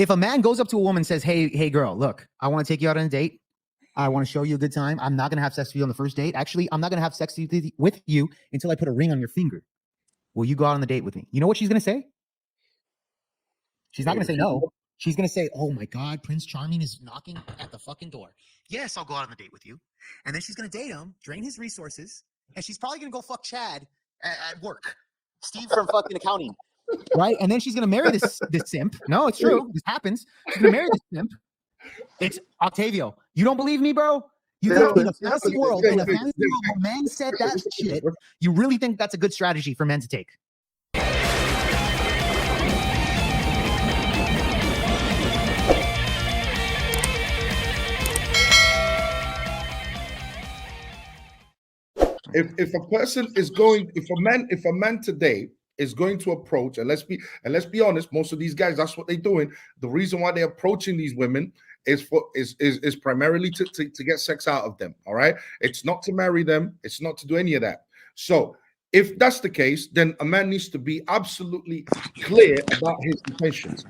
If a man goes up to a woman and says, hey, girl, look, I want to take you out on a date. I want to show you a good time. I'm not going to have sex with you on the first date. Actually, I'm not going to have sex with you until I put a ring on your finger. Will you go out on the date with me? You know what she's going to say? She's not going to say no. She's going to say, oh my God, Prince Charming is knocking at the fucking door. Yes, I'll go out on the date with you. And then she's going to date him, drain his resources, and she's probably going to go fuck Chad at work. Steve from fucking accounting. Right? And then she's going to marry this simp. No, it's true. This happens. She's going to marry this simp. It's Octavio. You don't believe me, bro? You think in a fantasy world, where men said that shit, you really think that's a good strategy for men to take? If a person is going, if a man today is going to approach, and let's be honest, most of these guys, that's what they're doing. The reason why they're approaching these women is primarily to get sex out of them. All right, it's not to marry them, it's not to do any of that. So if that's the case, then a man needs to be absolutely clear about his intentions.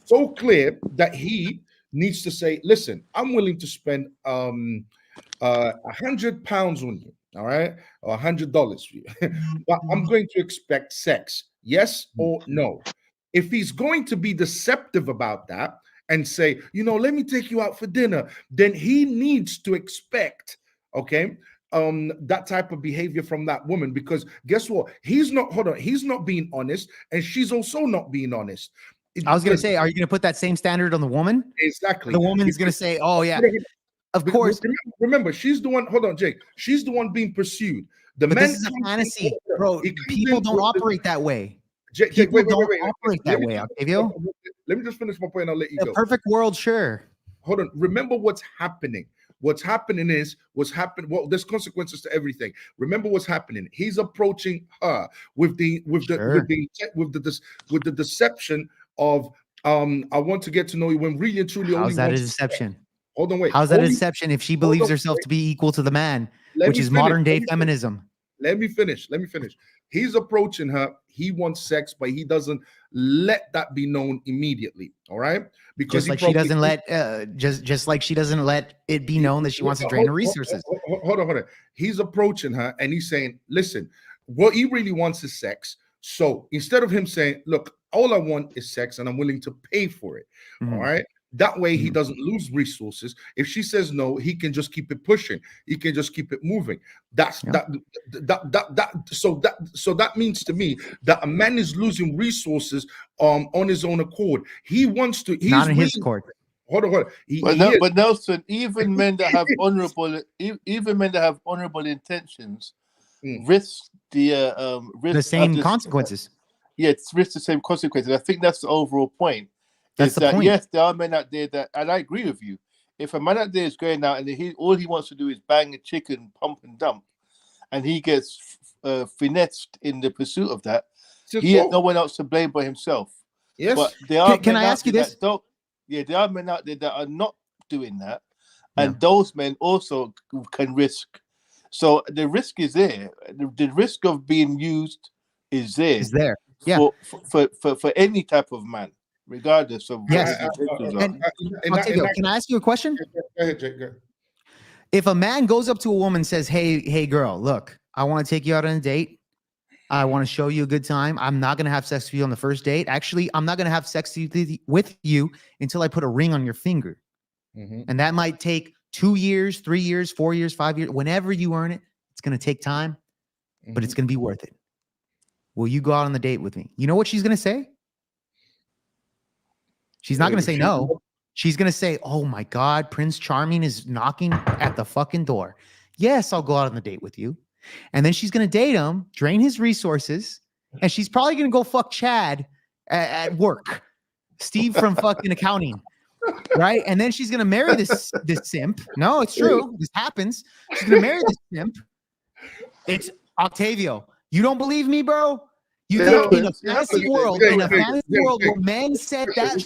So clear that he needs to say, listen, I'm willing to spend £100 on you. All right, or $100 for you, but I'm going to expect sex, yes or no. If he's going to be deceptive about that and say, let me take you out for dinner, then he needs to expect, okay, that type of behavior from that woman, because guess what? He's not being honest, and she's also not being honest. I was going to say, are you going to put that same standard on the woman? Exactly. The woman is going to say, oh yeah. Of course. Remember, she's the one. Hold on, Jake. She's the one being pursued. But this is a fantasy, bro. People don't operate that way. Jake, wait. Operate that way, Octavio. Let me just finish my point. I'll let you go. A perfect world, sure. Hold on. Remember what's happening. What's happening. Well, there's consequences to everything. Remember what's happening. He's approaching her with the deception of I want to get to know you, when really and truly. How's that a deception? Hold on, wait. How's that a deception if she believes herself to be equal to the man, which is modern day feminism? Let me finish. He's approaching her. He wants sex, but he doesn't let that be known immediately. All right, because just like she doesn't let it be known that she wants to drain her resources. Hold on. He's approaching her and he's saying, "Listen, what he really wants is sex." So instead of him saying, "Look, all I want is sex, and I'm willing to pay for it," all right. That way he doesn't lose resources. If she says no, he can just keep it pushing. He can just keep it moving. So that means to me that a man is losing resources on his own accord. He wants to. He's not in his court. Hold on. But Nelson, even men that have honorable intentions risk the same consequences. Yeah, it's risk the same consequences. I think that's the overall point. That's the point. Yes, there are men out there that, and I agree with you. If a man out there is going out and all he wants to do is bang a chicken, pump and dump, and he gets finessed in the pursuit of that, he has no one else to blame but himself. Yes. But there are can I ask you this? There are men out there that are not doing that, and those men also can risk. So the risk is there. The risk of being used is there. Is there? Yeah. For any type of man, regardless of Octavio, can I ask you a question? Go ahead, Jake. If a man goes up to a woman and says, hey girl, look, I want to take you out on a date. I want to show you a good time. I'm not going to have sex with you on the first date. Actually, I'm not going to have sex with you until I put a ring on your finger. And that might take 2 years, 3 years, 4 years, 5 years. Whenever you earn it, it's going to take time, but it's going to be worth it. Will you go out on the date with me? You know what she's going to say? She's not going to say no. She's going to say, oh my God, Prince Charming is knocking at the fucking door. Yes, I'll go out on the date with you. And then she's going to date him, drain his resources, and she's probably going to go fuck Chad at work. Steve from fucking accounting. Right? And then she's going to marry this simp. No, it's true. This happens. She's going to marry this simp. It's Octavio. You don't believe me, bro? You think in a fantasy world, where men said that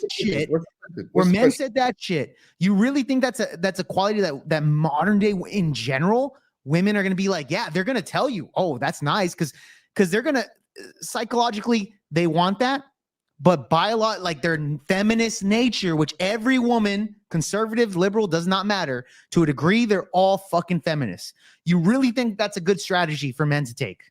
shit, you really think that's a quality that modern day in general, women are going to be like, yeah, they're going to tell you, oh, that's nice, because they're going to psychologically, they want that, but like their feminist nature, which every woman, conservative, liberal, does not matter. To a degree, they're all fucking feminists. You really think that's a good strategy for men to take?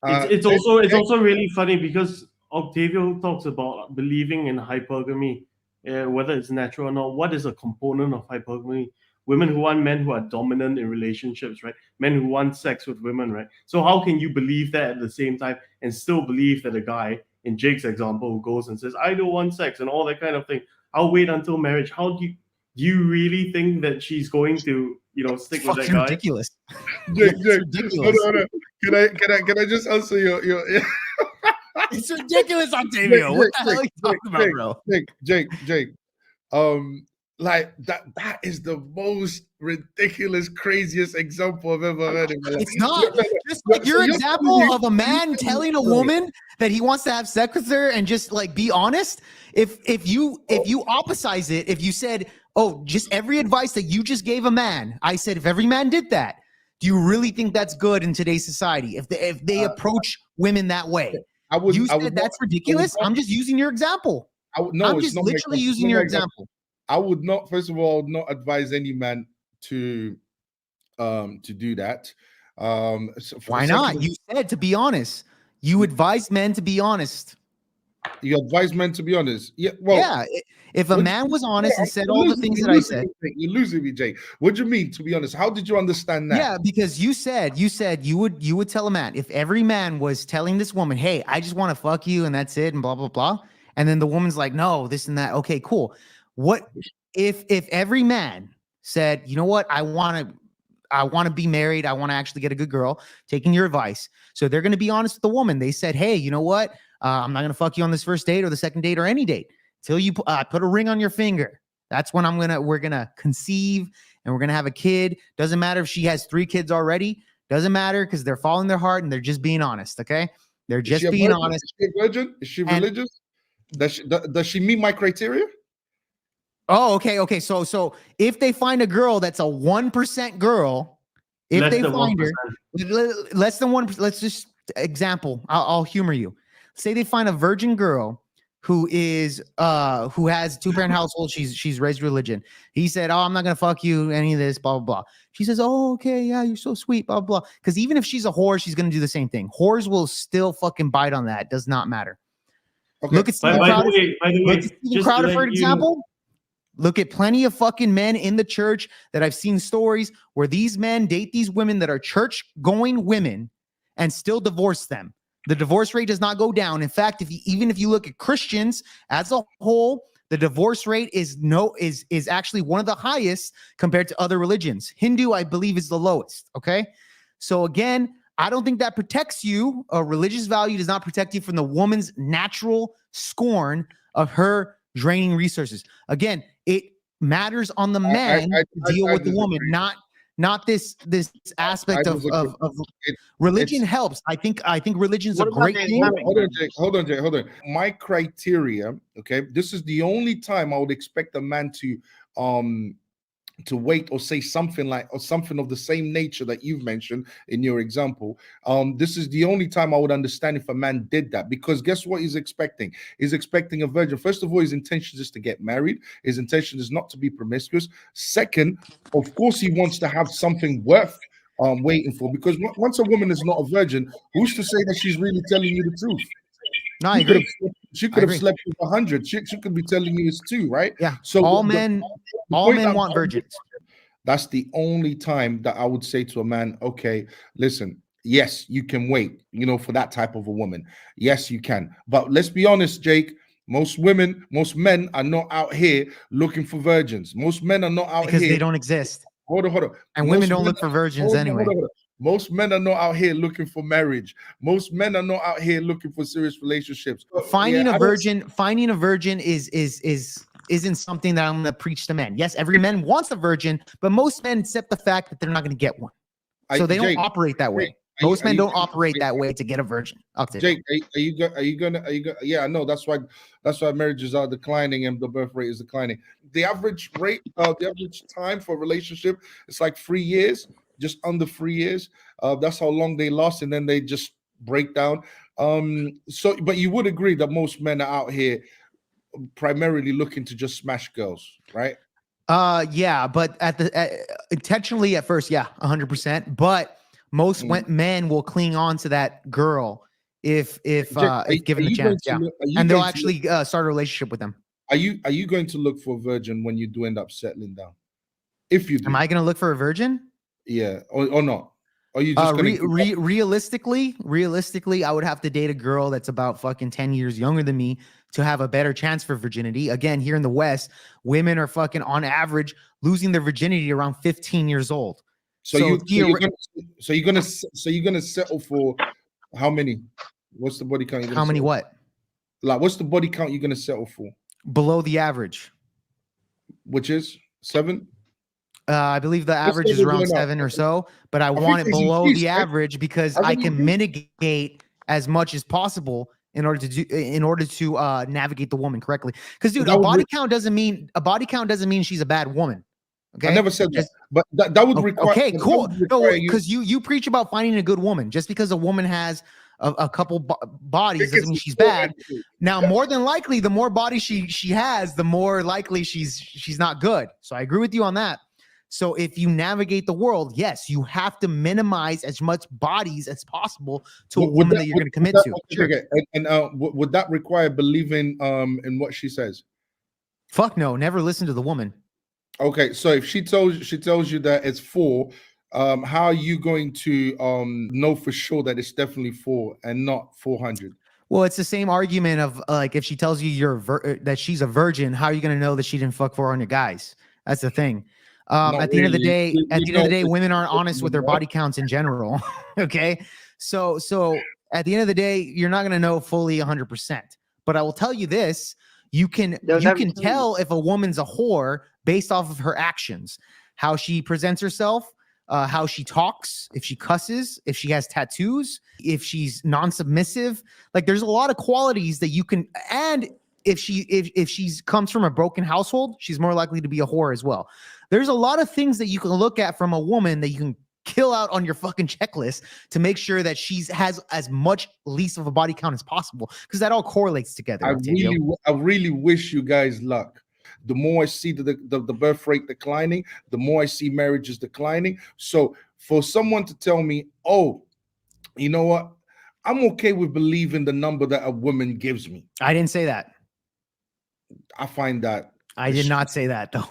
It's also really funny because Octavio talks about believing in hypergamy, whether it's natural or not. What is a component of hypergamy? Women who want men who are dominant in relationships, right? Men who want sex with women, right? So how can you believe that at the same time and still believe that a guy, in Jake's example, who goes and says, I don't want sex and all that kind of thing, I'll wait until marriage. How do you really think that she's going to, stick with that guy? Ridiculous. Jake, Ridiculous. hold on. Can I just answer your It's ridiculous, Octavio. What the hell are you talking about, bro? Jake. Like that is the most ridiculous, craziest example I've ever heard in my life. It's not. Just like your example of a man telling a woman that he wants to have sex with her and just like be honest. If you opposize it, if you said, oh, just every advice that you just gave a man, I said, if every man did that, do you really think that's good in today's society? If they approach women that way, you said that's ridiculous. I'm just using your example. I'm just literally using your example. I would not, first of all, not advise any man to do that. Why not? You said to be honest. You advised men to be honest. You advise men to be honest. Yeah. Well, yeah. If a man was honest and said all the things that I said, you're losing me, Jay. What do you mean? To be honest, how did you understand that? Yeah, because you said you would tell a man, if every man was telling this woman, hey, I just want to fuck you and that's it and blah blah blah, and then the woman's like, no, this and that. Okay, cool. What if every man said, you know what, I want to be married, I want to actually get a good girl, taking your advice. So they're going to be honest with the woman. They said, hey, you know what, I'm not going to fuck you on this first date or the second date or any date till you put a ring on your finger. That's when we're gonna conceive and we're gonna have a kid. Doesn't matter if she has 3 kids already. Doesn't matter, because they're following their heart and they're just being honest. Okay, they're just being honest. Is she a virgin? Is she religious? Does she meet my criteria? Oh, okay. So if they find a girl that's a 1% girl, if they find her less than 1%, let's just example. I'll humor you. Say they find a virgin girl who has 2-parent household. She's raised religion. He said, oh, I'm not gonna fuck you, any of this, blah blah blah. She says, oh, okay, yeah, you're so sweet, blah blah. Because even if she's a whore, she's gonna do the same thing. Whores will still fucking bite on that. Does not matter. Okay. Look at Steven Crowder, for example. Look at plenty of fucking men in the church that I've seen stories where these men date these women that are church-going women and still divorce them. The divorce rate does not go down. In fact, even if you look at Christians as a whole, the divorce rate is actually one of the highest compared to other religions. Hindu, I believe, is the lowest. Okay, so again, I don't think that protects you. A religious value does not protect you from the woman's natural scorn of her draining resources. Again, it matters on the man to deal with the woman, not this aspect of religion helps. I think religion's a great thing. Hold on, Jake. My criteria, okay, this is the only time I would expect a man to wait or say something of the same nature that you've mentioned in your example. This is the only time I would understand if a man did that, because guess what he's expecting? He's expecting a virgin. First of all, his intention is to get married. His intention is not to be promiscuous. Second, of course, he wants to have something worth waiting for, because once a woman is not a virgin, who's to say that she's really telling you the truth? No, I agree. She could have slept with 100. She could be telling you it's 2, right? Yeah. So all men want virgins. That's the only time that I would say to a man, okay, listen, yes, you can wait, for that type of a woman. Yes, you can. But let's be honest, Jake, most men are not out here looking for virgins. Most men are not out here. Because they don't exist. Hold on. And women don't look for virgins anyway. Most men are not out here looking for marriage. Most men are not out here looking for serious relationships. Finding a virgin isn't something that I'm going to preach to men. Yes, every man wants a virgin, but most men accept the fact that they're not going to get one. So they don't operate that way. Most men don't operate that way to get a virgin. Jake, are you gonna? Yeah, I know. That's why marriages are declining and the birth rate is declining. The average rate, the average time for a relationship, it's like 3 years. Just under 3 years. That's how long they last, and then they just break down. But you would agree that most men are out here primarily looking to just smash girls, right? Yeah, but intentionally at first, yeah, 100%. But most men will cling on to that girl if given the chance, yeah, and they'll actually start a relationship with them. Are you going to look for a virgin when you do end up settling down? If you do, am I going to look for a virgin? Yeah, or not? Are you just going to realistically, I would have to date a girl that's about fucking 10 years younger than me to have a better chance for virginity. Again, here in the West, women are fucking on average losing their virginity around 15 years old. So you're gonna settle for how many? What's the body count? How many what? Like, what's the body count you're gonna settle for? Below the average. Which is 7? I believe the average is around 7 or so, but I want it below the average because I can mitigate as much as possible in order to navigate the woman correctly. Because dude, a body count doesn't mean she's a bad woman. Okay, I never said that, but that would require. Okay, cool. No, because you preach about finding a good woman. Just because a woman has a couple bodies doesn't mean she's bad. Now, more than likely, the more bodies she has, the more likely she's not good. So I agree with you on that. So if you navigate the world, yes, you have to minimize as much bodies as possible to a woman that you're going to commit to. Sure. And would that require believing in what she says? Fuck no, never listen to the woman. Okay, so if she tells you that it's 4, how are you going to know for sure that it's definitely 4 and not 400? Well, it's the same argument of like if she tells you that she's a virgin, how are you going to know that she didn't fuck 400 guys? That's the thing. At the end of the day, women aren't honest with their body counts in general. Okay, so at the end of the day, you're not going to know fully 100%. But I will tell you this: you can tell if a woman's a whore based off of her actions, how she presents herself, how she talks, if she cusses, if she has tattoos, if she's non-submissive. Like there's a lot of qualities that you can, and if she's comes from a broken household, she's more likely to be a whore as well. There's a lot of things that you can look at from a woman that you can kill out on your fucking checklist to make sure that she has as much least of a body count as possible, because that all correlates together. I really wish you guys luck. The more I see the birth rate declining, the more I see marriages declining. So for someone to tell me, oh, you know what, I'm okay with believing the number that a woman gives me. I didn't say that. I find that. I did not say that though.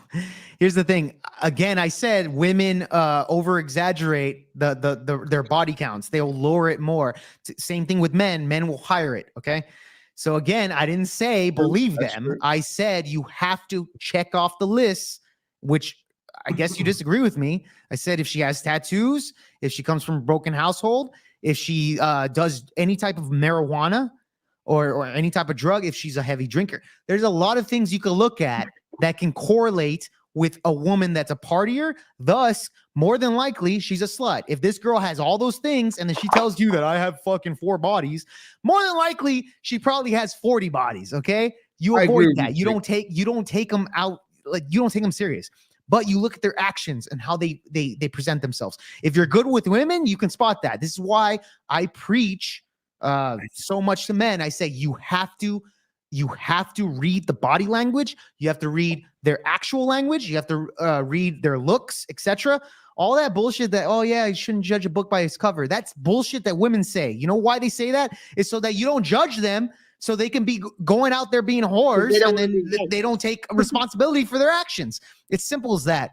Here's the thing. Again, I said women over exaggerate their body counts. They'll lower it more. Same thing with men. Men will higher it. Okay. So again, I didn't say believe them. True. I said you have to check off the list, which I guess you disagree with me. I said if she has tattoos, if she comes from a broken household, if she does any type of marijuana or any type of drug, if she's a heavy drinker. There's a lot of things you can look at that can correlate with a woman that's a partier. Thus, more than likely, she's a slut. If this girl has all those things and then she tells you that I have fucking 4 bodies, more than likely, she probably has 40 bodies, okay? You avoid that. You don't take them out, like you don't take them serious. But you look at their actions and how they present themselves. If you're good with women, you can spot that. This is why I preach so much to men. I say you have to read the body language. You have to read their actual language. You have to read their looks, etc. All that bullshit that, oh yeah, you shouldn't judge a book by its cover. That's bullshit that women say. You know why they say that? It's so that you don't judge them, so they can be going out there being whores and then they don't take responsibility for their actions. It's simple as that.